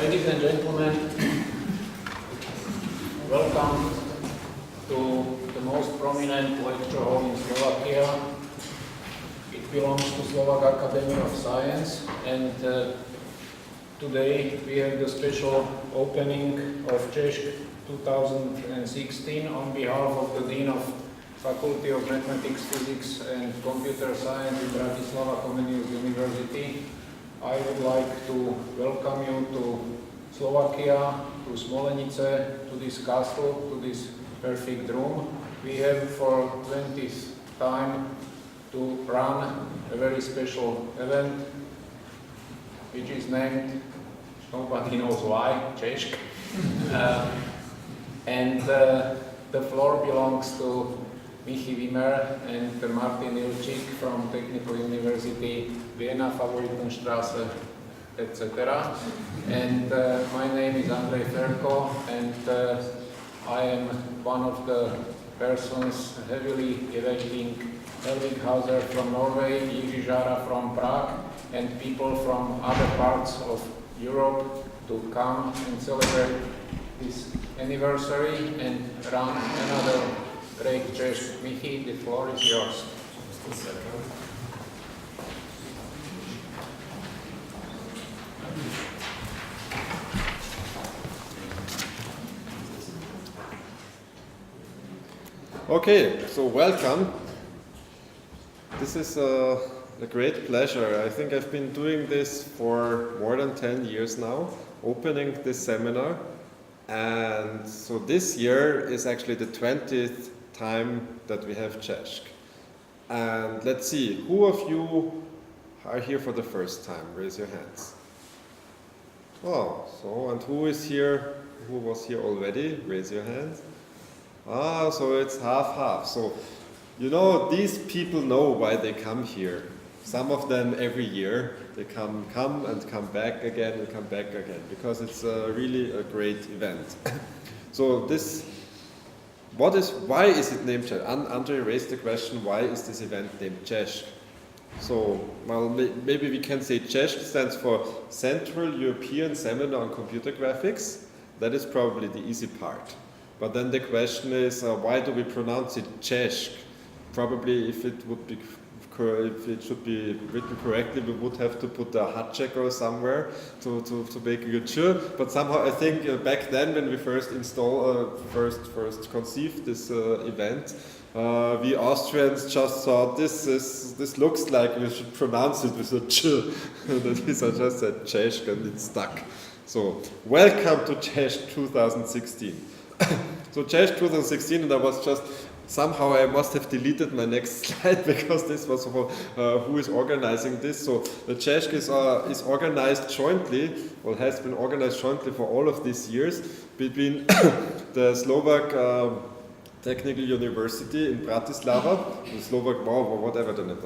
Ladies and gentlemen, welcome to the most prominent lecture hall in Slovakia. It belongs to Slovak Academy of Science, and today we have the special opening of CESC 2016 on behalf of the Dean of Faculty of Mathematics, Physics and Computer Science in Bratislava Comenius University. I would like to welcome you to Slovakia, to Smolenice, to this castle, to this perfect room. We have for 20th time to run a very special event, which is named, nobody knows why, CESC. The floor belongs to Michi Wimmer and Martin Ilčík from Technical University Vienna, Favoritenstraße, etc. And my name is Andrej Ferko, and I am one of the persons heavily evaluating Helvig Hauser from Norway, Jiří Žára from Prague, and people from other parts of Europe to come and celebrate this anniversary and run another great CESC. Michi, the floor is yours. Okay, so welcome. This is a great pleasure. I think I've been doing this for more than 10 years now, opening this seminar. And so this year is actually the 20th time that we have CESC. And let's see, who of you are here for the first time? Raise your hands. Oh, so, and who is here, who was here already? Raise your hands. Ah, so it's half-half. So, you know, these people know why they come here. Some of them every year, they come and come back again and come back again, because it's really a great event. So this, why is it named CESC? Andrej raised the question, why is this event named CESC? So, well, maybe we can say CESC stands for Central European Seminar on Computer Graphics. That is probably the easy part. But then the question is, why do we pronounce it CESC? Probably if it should be written correctly, we would have to put a hat checker somewhere to make it sure. But somehow I think back then when we first first conceived this event, we Austrians just thought this looks like we should pronounce it with a ch. That is, I just said CESC and it stuck. So welcome to CESC 2016. So CESC 2016, and I was just, somehow I must have deleted my next slide because this was who is organizing this. So the CESC is organized jointly, or has been organized jointly for all of these years between the Slovak Technical University in Bratislava, the Slovak, whatever the name,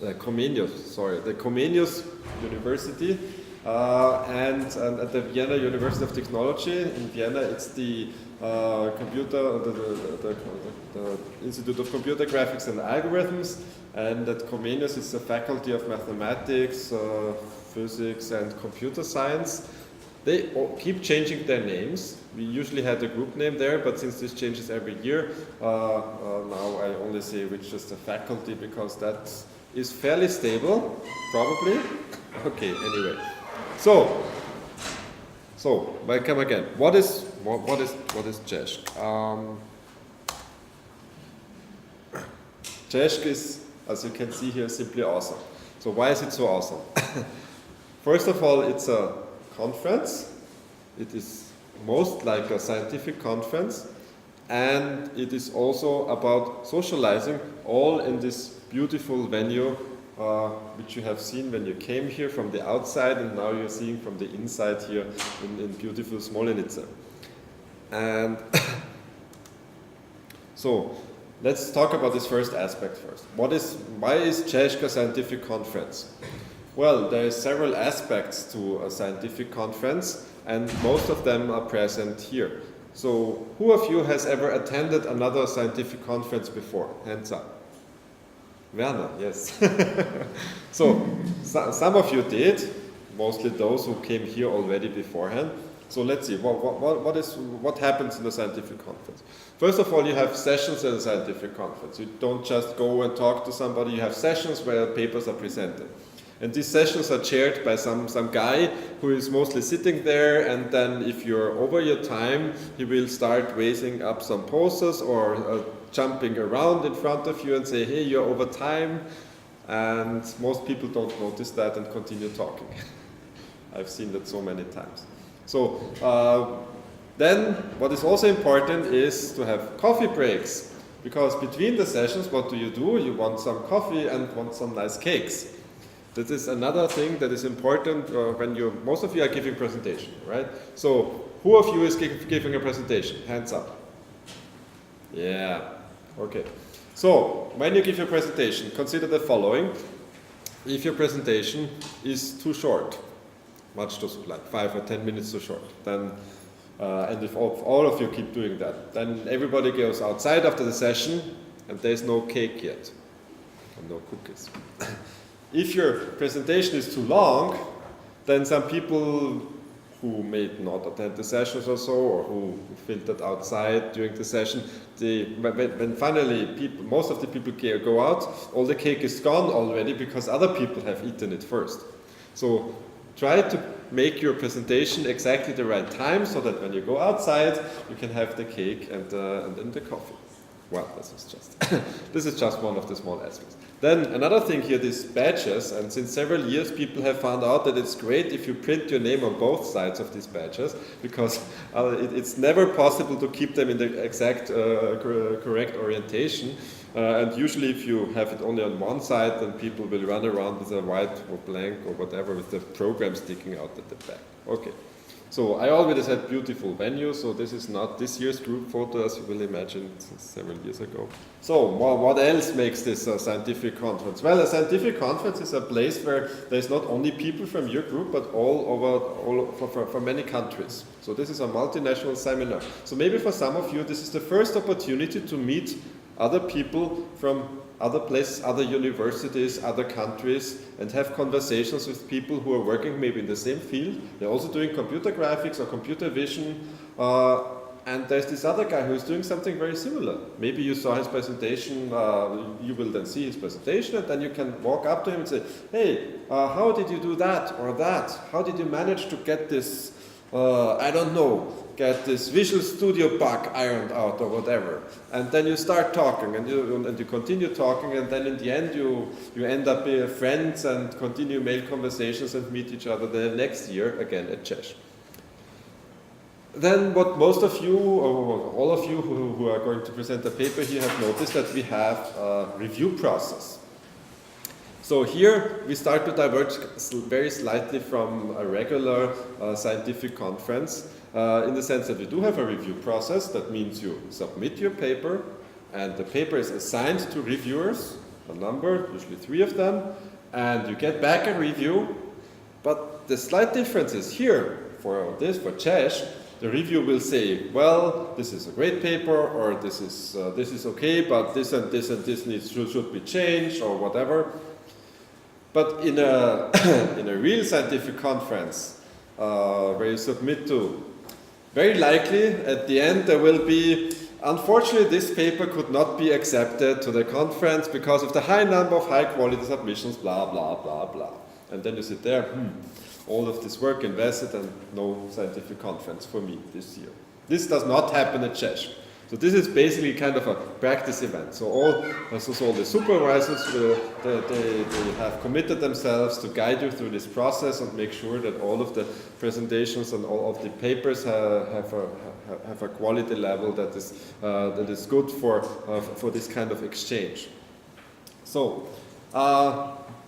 the Comenius University, and at the Vienna University of Technology. In Vienna, it's the Institute of Computer Graphics and Algorithms, and at Comenius it's the Faculty of Mathematics, Physics and Computer Science. They keep changing their names. We usually had a group name there, but since this changes every year, now I only say which is the faculty, because that is fairly stable, probably. Okay, anyway. So welcome again. What is CESC? CESC is, as you can see here, simply awesome. So why is it so awesome? First of all, it's a conference. It is most like a scientific conference, and it is also about socializing, all in this beautiful venue, which you have seen when you came here from the outside, and now you're seeing from the inside here in beautiful Smolenice. And so let's talk about this first aspect first. Why is CESC a scientific conference? Well, there are several aspects to a scientific conference, and most of them are present here. So who of you has ever attended another scientific conference before? Hands up. Werner, yes. So some of you did. mostly those who came here already beforehand. So let's see, what happens in a scientific conference? First of all, you have sessions at a scientific conference. You don't just go and talk to somebody, you have sessions where papers are presented. And these sessions are chaired by some guy who is mostly sitting there, and then if you're over your time, he will start raising up some posters or jumping around in front of you and say, hey, you're over time. And most people don't notice that and continue talking. I've seen that so many times. So then what is also important is to have coffee breaks, because between the sessions, what do? You want some coffee and want some nice cakes. This is another thing that is important when most of you are giving presentation, right? So who of you is giving a presentation? Hands up. Yeah, okay. So when you give your presentation, consider the following. If your presentation is too short, much too like 5 or 10 minutes too short, then and if all of you keep doing that, then everybody goes outside after the session and there's no cake yet and no cookies. If your presentation is too long, then some people who may not attend the sessions or so, or who filtered outside during the session, when finally most of the people go out, all the cake is gone already because other people have eaten it first. So try to make your presentation exactly the right time so that when you go outside, you can have the cake and then the coffee. Well, this is just one of the small aspects. Then another thing here, these badges, and since several years people have found out that it's great if you print your name on both sides of these badges, because it's never possible to keep them in the exact correct orientation. And usually if you have it only on one side, then people will run around with a white or blank or whatever with the program sticking out at the back. Okay. So I already said beautiful venue, so this is not this year's group photo as you will imagine, several years ago. So what else makes this a scientific conference? Well, a scientific conference is a place where there's not only people from your group, but for many countries. So this is a multinational seminar. So maybe for some of you, this is the first opportunity to meet other people from other places, other universities, other countries, and have conversations with people who are working maybe in the same field. They're also doing computer graphics or computer vision, and there's this other guy who's doing something very similar. Maybe you saw his presentation, you will then see his presentation, and then you can walk up to him and say, hey, how did you do that or that? How did you manage to get this, I don't know, get this Visual Studio bug ironed out or whatever, and then you start talking and you continue talking, and then in the end you end up being friends and continue mail conversations and meet each other the next year again at CESH. Then what most of you, or all of you who are going to present the paper here have noticed that we have a review process. So here we start to diverge very slightly from a regular scientific conference. In the sense that we do have a review process. That means you submit your paper, and the paper is assigned to reviewers, a number, usually 3 of them, and you get back a review. But the slight difference is here, for CESH, the review will say, well, this is a great paper, or this is okay, but this and this and this should be changed, or whatever. But in a real scientific conference, where you submit to, very likely, at the end, there will be, unfortunately, this paper could not be accepted to the conference because of the high number of high-quality submissions, blah, blah, blah, blah. And then you sit there, all of this work invested and no scientific conference for me this year. This does not happen at CESH. So this is basically kind of a practice event. So all the supervisors, they have committed themselves to guide you through this process and make sure that all of the presentations and all of the papers have a quality level that is good for this kind of exchange. So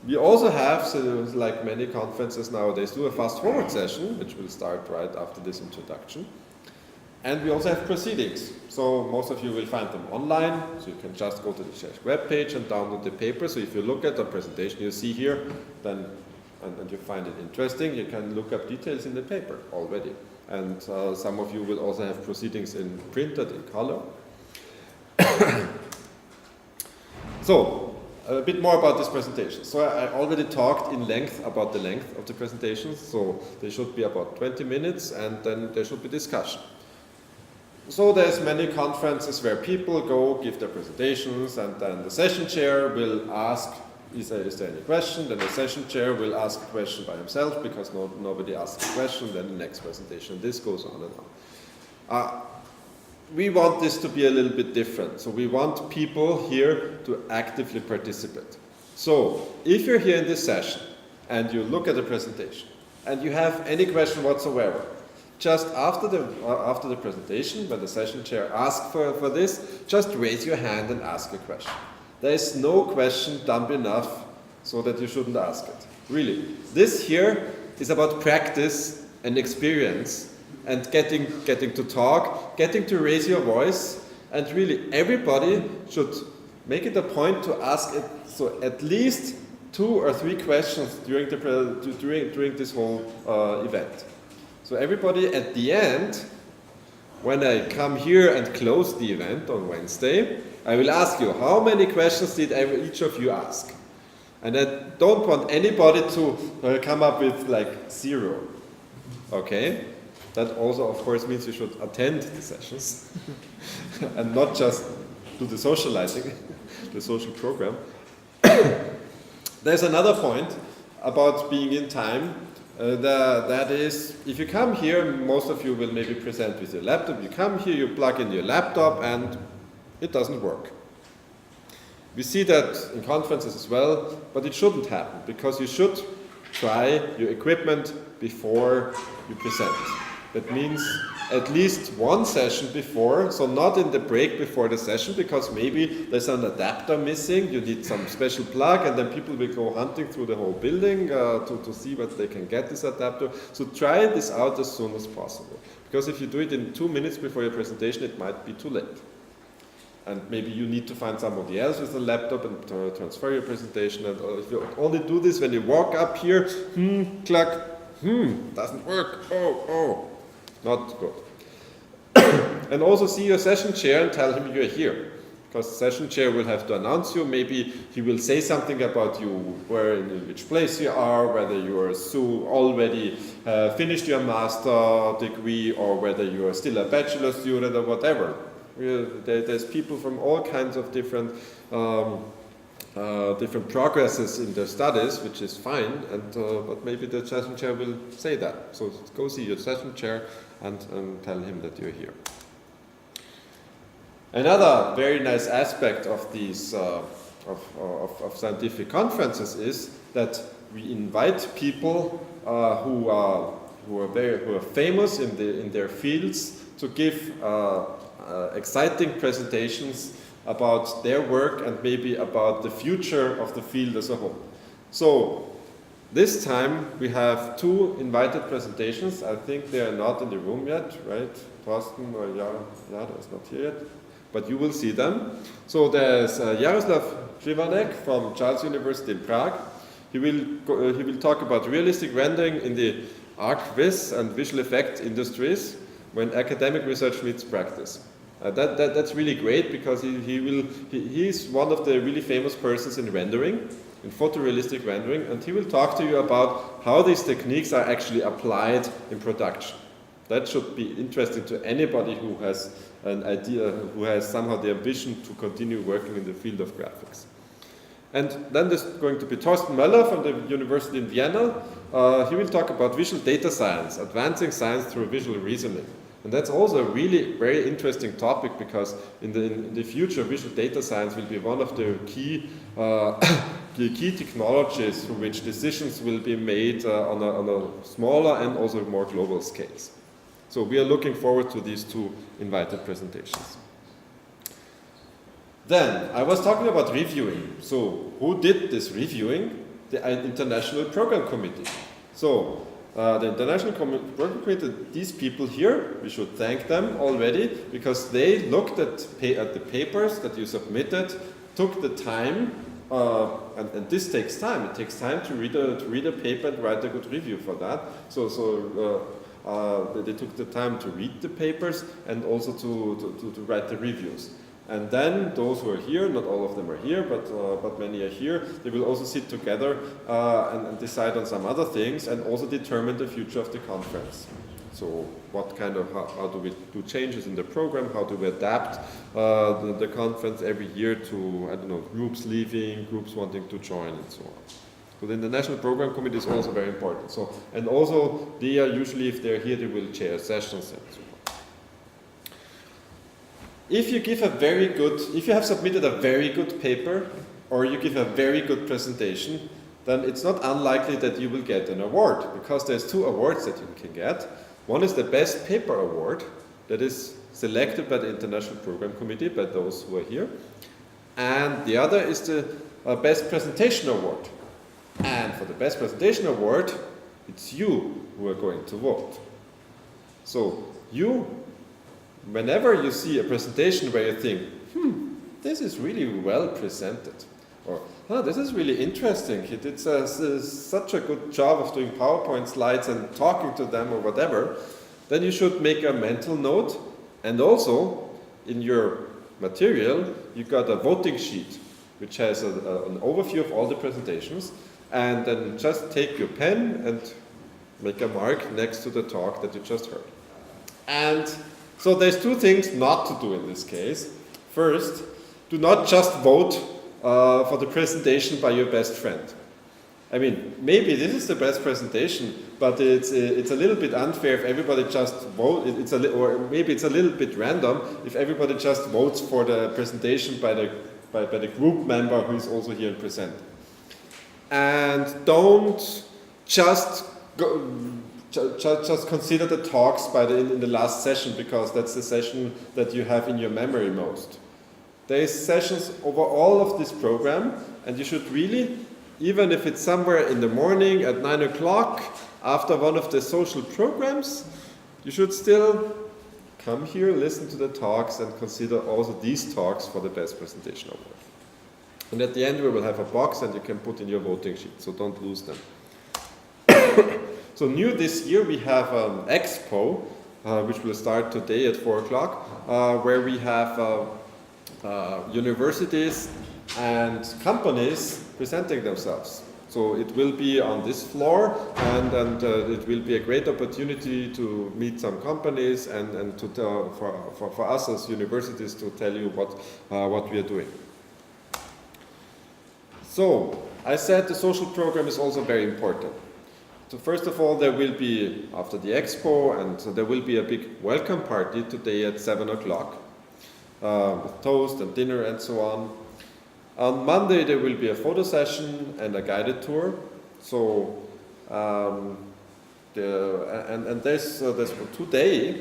we also have, so like many conferences nowadays, do a fast-forward session, which will start right after this introduction. And we also have proceedings. So most of you will find them online, so you can just go to the CESH webpage and download the paper. So if you look at the presentation you see here, then and you find it interesting, you can look up details in the paper already. And some of you will also have proceedings printed in color. So a bit more about this presentation. So I already talked in length about the length of the presentations, so they should be about 20 minutes and then there should be discussion. So there's many conferences where people go give their presentations and then the session chair will ask, is there any question? Then the session chair will ask a question by himself because nobody asks a question, then the next presentation. This goes on and on. We want this to be a little bit different. So we want people here to actively participate. So if you're here in this session and you look at the presentation and you have any question whatsoever, just after the presentation, when the session chair asks for this, just raise your hand and ask a question. There is no question dumb enough so that you shouldn't ask it. Really. This here is about practice and experience and getting to talk, getting to raise your voice, and really everybody should make it a point to ask it, so at least 2 or 3 questions during this whole event. So everybody at the end, when I come here and close the event on Wednesday, I will ask you, how many questions did each of you ask? And I don't want anybody to come up with like 0. Okay? That also, of course, means you should attend the sessions and not just do the socializing, the social program. There's another point about being in time. That is, if you come here, most of you will maybe present with your laptop. You come here, you plug in your laptop, and it doesn't work. We see that in conferences as well, but it shouldn't happen, because you should try your equipment before you present. That means at least 1 session before, so not in the break before the session, because maybe there's an adapter missing, you need some special plug, and then people will go hunting through the whole building to see what they can get this adapter. So try this out as soon as possible, because if you do it in 2 minutes before your presentation, it might be too late. And maybe you need to find somebody else with a laptop and transfer your presentation, and if you only do this when you walk up here, cluck, doesn't work, oh. Not good. And also see your session chair and tell him you're here. Because the session chair will have to announce you. Maybe he will say something about you, in which place you are, whether you are already finished your master degree, or whether you are still a bachelor student, or whatever. There's people from all kinds of different progresses in their studies, which is fine, but maybe the session chair will say that. So go see your session chair and tell him that you're here. Another very nice aspect of these of scientific conferences is that we invite people who are famous in their fields to give exciting presentations about their work and maybe about the future of the field as a whole. So this time we have 2 invited presentations. I think they are not in the room yet, right? Thorsten or Jara is not here yet, but you will see them. So there's Jaroslav Živanek from Charles University in Prague. He will talk about realistic rendering in the arc-vis and visual effect industries when academic research meets practice. That's really great, because he's one of the really famous persons in rendering, in photorealistic rendering, and he will talk to you about how these techniques are actually applied in production. That should be interesting to anybody who has an idea, who has somehow the ambition to continue working in the field of graphics. And then there's going to be Thorsten Möller from the University in Vienna. He will talk about visual data science, advancing science through visual reasoning. And that's also a really very interesting topic, because in the future, visual data science will be one of the key technologies through which decisions will be made on a smaller and also more global scales. So we are looking forward to these 2 invited presentations. Then, I was talking about reviewing. So who did this reviewing? The International Program Committee. So the International Program Committee, these people here, we should thank them already, because they looked at the papers that you submitted, took the time, and this takes time. It takes time to read a paper and write a good review for that. So they took the time to read the papers and also to write the reviews. And then those who are here, not all of them are here, but many are here, they will also sit together and decide on some other things and also determine the future of the conference. So what kind of, how do we do changes in the program, how do we adapt the conference every year to, I don't know, groups leaving, groups wanting to join and so on. So then the National Program Committee is also very important. So, and also they are usually, if they're here, they will chair sessions and so on. If you give a very good, if you have submitted a very good paper or you give a very good presentation, then it's not unlikely that you will get an award, because there's two awards that you can get. One is the Best Paper Award that is selected by the International Program Committee, by those who are here. And the other is the Best Presentation Award. And for the Best Presentation Award, it's you who are going to vote. So you, whenever you see a presentation where you think, this is really well presented, or this is really interesting, he did such a good job of doing PowerPoint slides and talking to them or whatever, then you should make a mental note. And also, in your material, you got a voting sheet, which has an overview of all the presentations, and then just take your pen and make a mark next to the talk that you just heard. And so there's two things not to do in this case. First, do not just vote for the presentation by your best friend. I mean, maybe this is the best presentation, but it's a little bit unfair if everybody just votes, or maybe it's a little bit random if everybody just votes for the presentation by the group member who is also here and present. And don't just consider the talks in the last session, because that's the session that you have in your memory most. There is sessions over all of this program, and you should really, even if it's somewhere in the morning at 9 o'clock after one of the social programs, you should still come here, listen to the talks, and consider also these talks for the Best Presentation Award. And at the end we will have a box and you can put in your voting sheet, so don't lose them. So new this year we have an expo, which will start today at 4 o'clock, where we have universities and companies presenting themselves. So it will be on this floor, and it will be a great opportunity to meet some companies and to tell, for us as universities to tell you what we are doing. So I said the social program is also very important. So first of all, there will be, after the expo, and so there will be a big welcome party today at 7 o'clock. With toast and dinner and so on. On Monday there will be a photo session and a guided tour. So there's today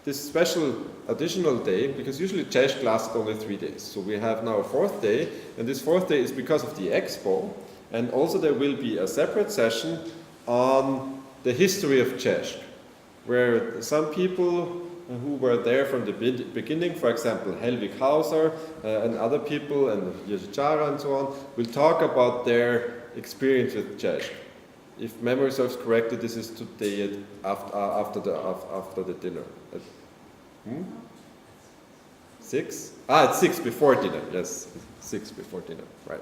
this special additional day, because usually CESC lasted only 3 days. So we have now a 4th day, and this 4th day is because of the expo, and also there will be a separate session on the history of CESC, where some people who were there from the beginning, for example, Helwig Hauser and other people, and Jerzy Czara and so on, will talk about their experience with CESC. If memory serves correctly, this is today after the dinner. 6? It's 6 before dinner. Yes, 6 before dinner. Right.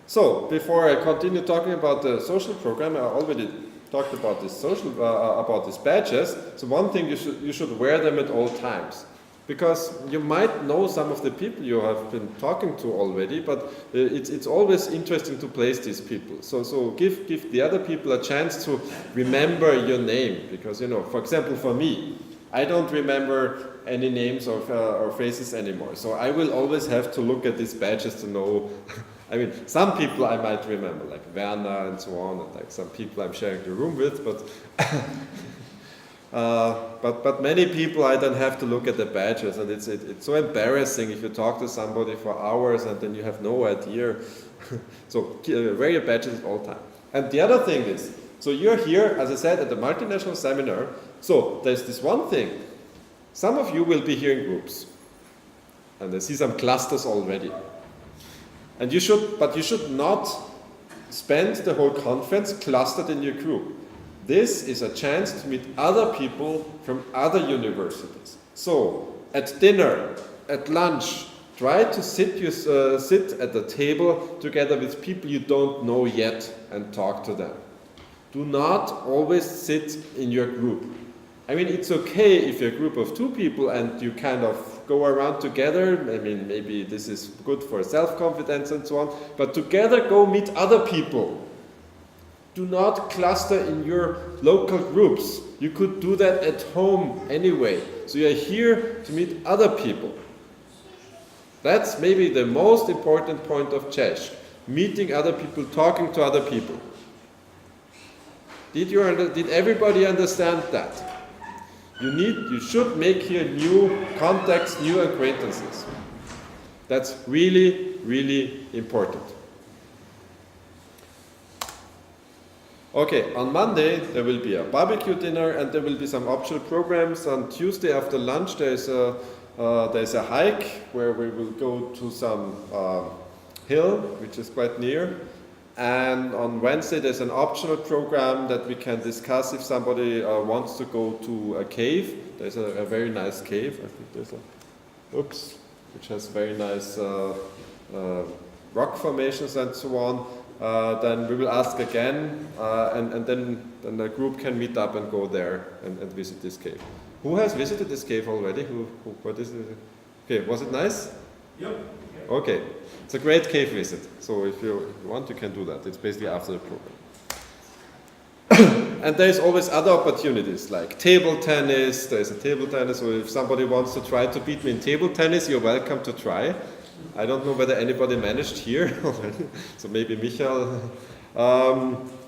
So before I continue talking about the social program, I already talked about this about these badges. So one thing, you should wear them at all times, because you might know some of the people you have been talking to already, but it's always interesting to place these people. So give the other people a chance to remember your name, because for example, for me, I don't remember any names or faces anymore. So I will always have to look at these badges to know. I mean, some people I might remember, like Werner and so on, and like some people I'm sharing the room with, but many people I don't have to look at the badges, and it's so embarrassing if you talk to somebody for hours and then you have no idea. So wear your badges at all time. And the other thing is, so you're here, as I said, at the multinational seminar. So there's this one thing. Some of you will be here in groups, and I see some clusters already. And you should not spend the whole conference clustered in your group. This is a chance to meet other people from other universities. So at dinner, at lunch, try to sit at the table together with people you don't know yet and talk to them. Do not always sit in your group. I mean, it's okay if you're a group of 2 people and you kind of go around together. I mean, maybe this is good for self-confidence and so on. But together go meet other people. Do not cluster in your local groups. You could do that at home anyway. So you're here to meet other people. That's maybe the most important point of Czech. Meeting other people, talking to other people. Did everybody understand that? You should make here new contacts, new acquaintances. That's really, really important. Okay, on Monday there will be a barbecue dinner and there will be some optional programs. On Tuesday after lunch there's a hike where we will go to some hill, which is quite near. And on Wednesday there's an optional program that we can discuss if somebody wants to go to a cave. There's a very nice cave. I think there's which has very nice rock formations and so on. Then we will ask again, and then the group can meet up and go there and visit this cave. Who has visited this cave already? What is it? Okay, was it nice? Yep. Okay, it's a great cave visit. So if you want, you can do that. It's basically after the program. And there's always other opportunities like table tennis. There's a table tennis, so if somebody wants to try to beat me in table tennis, you're welcome to try. I don't know whether anybody managed here already. So maybe Michael.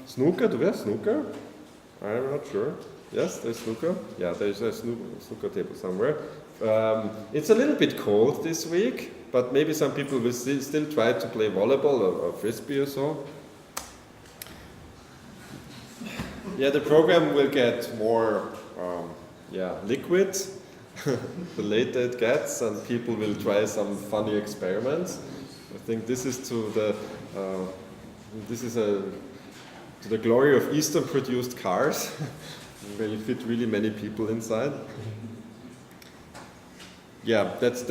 Snooker, do we have snooker? I'm not sure. Yes, there's snooker. Yeah, there's a snooker table somewhere. It's a little bit cold this week, but maybe some people will still try to play volleyball or frisbee or so. Yeah, the program will get more liquid the later it gets, and people will try some funny experiments. I think this is to the glory of Eastern-produced cars, where you fit really many people inside. Yeah, that's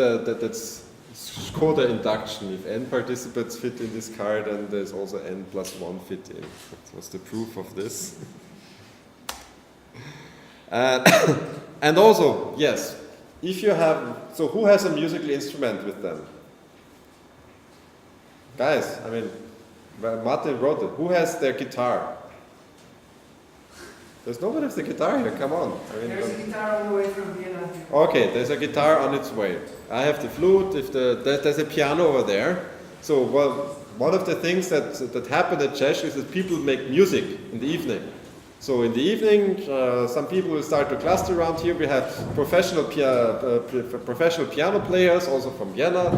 Skoda induction. If n participants fit in this car, then there's also n+1 fit in. That was the proof of this. And also, yes, if you have, so who has a musical instrument with them? Guys, I mean, Martin wrote it. Who has their guitar? There's nobody with the guitar here, come on. There's a guitar on the way from Vienna. Okay, there's a guitar on its way. I have the flute, there's a piano over there. So one of the things that happened at Czech is that people make music in the evening. So in the evening, some people will start to cluster around here. We have professional piano players, also from Vienna.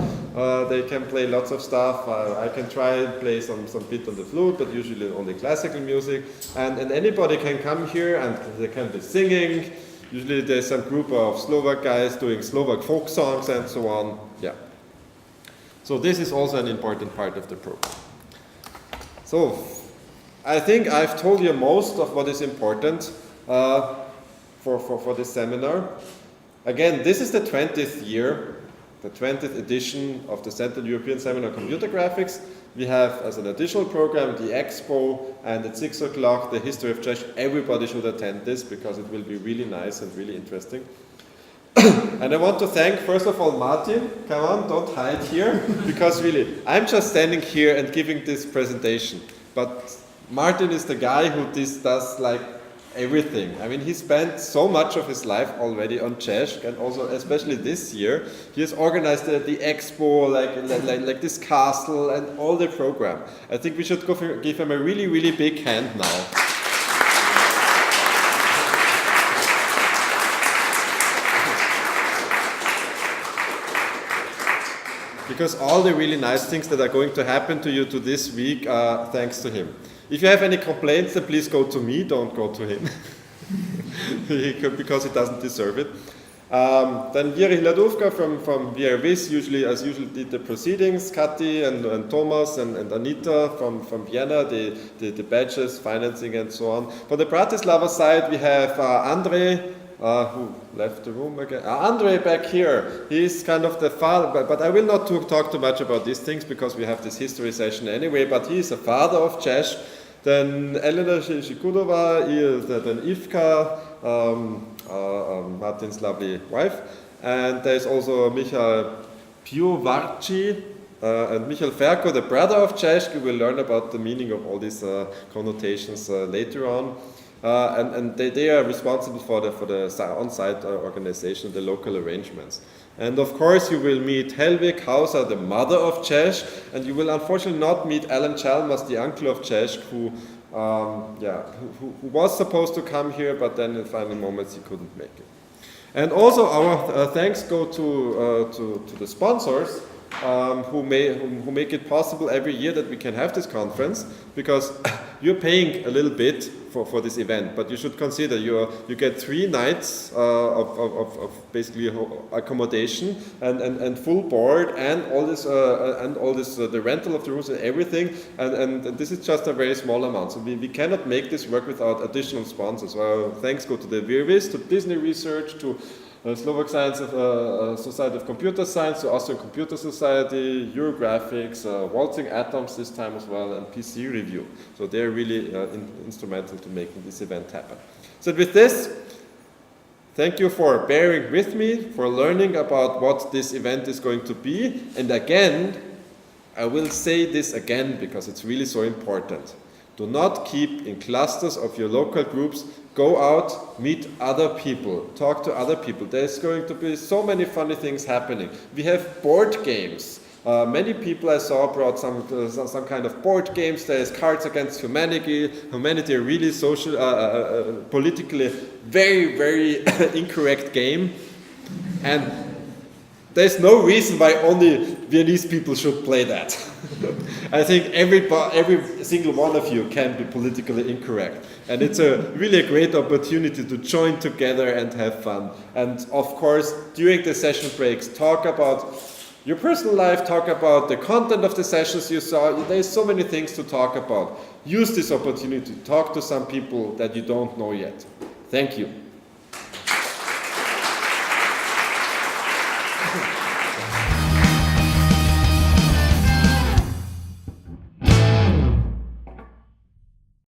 They can play lots of stuff. I can try and play some bit on the flute, but usually only classical music. And anybody can come here and they can be singing. Usually there's some group of Slovak guys doing Slovak folk songs and so on. Yeah. So this is also an important part of the program. So I think I've told you most of what is important for this seminar. Again, this is the 20th year, the 20th edition of the Central European Seminar on Computer Graphics. We have as an additional program the Expo, and at 6 o'clock the History of Czech. Everybody should attend this because it will be really nice and really interesting. And I want to thank, first of all, Martin. Come on, don't hide here, because really, I'm just standing here and giving this presentation. But Martin is the guy who does like everything. I mean, he spent so much of his life already on Czech, and also especially this year, he has organized the Expo, like this castle and all the program. I think we should give him a really, really big hand now. Because all the really nice things that are going to happen to you this week are thanks to him. If you have any complaints, then please go to me, don't go to him. Because he doesn't deserve it. Then Jiří Hladůvka from VRVIS usually did the proceedings, Kati and Thomas and Anita from Vienna, the badges, financing and so on. For the Bratislava side, we have Andrej who left the room again. Andre back here. He's kind of the father, but I will not talk too much about these things because we have this history session anyway, but he's a father of Czech. Then Elena Shikudova, then Ivka, Martin's lovely wife. And there's also Michal Piuvarci and Michal Ferko, the brother of Czech. We will learn about the meaning of all these connotations later on. And they are responsible for the on-site organization, the local arrangements. And of course you will meet Helvig Hauser, the mother of Czech, and you will unfortunately not meet Alan Chalmers, the uncle of Czech, who was supposed to come here, but then in final moments he couldn't make it. And also our thanks go to the sponsors who make it possible every year that we can have this conference, because you're paying a little bit for this event, but you should consider you get 3 nights of basically accommodation and full board and all this the rental of the rooms and everything, and this is just a very small amount, so we cannot make this work without additional sponsors. Thanks go to the Virvis, to Disney Research, to Slovak Science Society of Computer Science, to Austrian Computer Society, Eurographics, Waltzing Atoms this time as well, and PC Review. So they're really instrumental to making this event happen. So with this, thank you for bearing with me, for learning about what this event is going to be. And again, I will say this again because it's really so important. Do not keep in clusters of your local groups. Go out, meet other people, talk to other people. There's going to be so many funny things happening. We have board games. Many people I saw brought some kind of board games. There's Cards Against Humanity. Humanity, a really social, politically very, very incorrect game. And there's no reason why only Viennese people should play that. I think every single one of you can be politically incorrect. And it's really a great opportunity to join together and have fun. And of course, during the session breaks, talk about your personal life, talk about the content of the sessions you saw. There's so many things to talk about. Use this opportunity to talk to some people that you don't know yet. Thank you.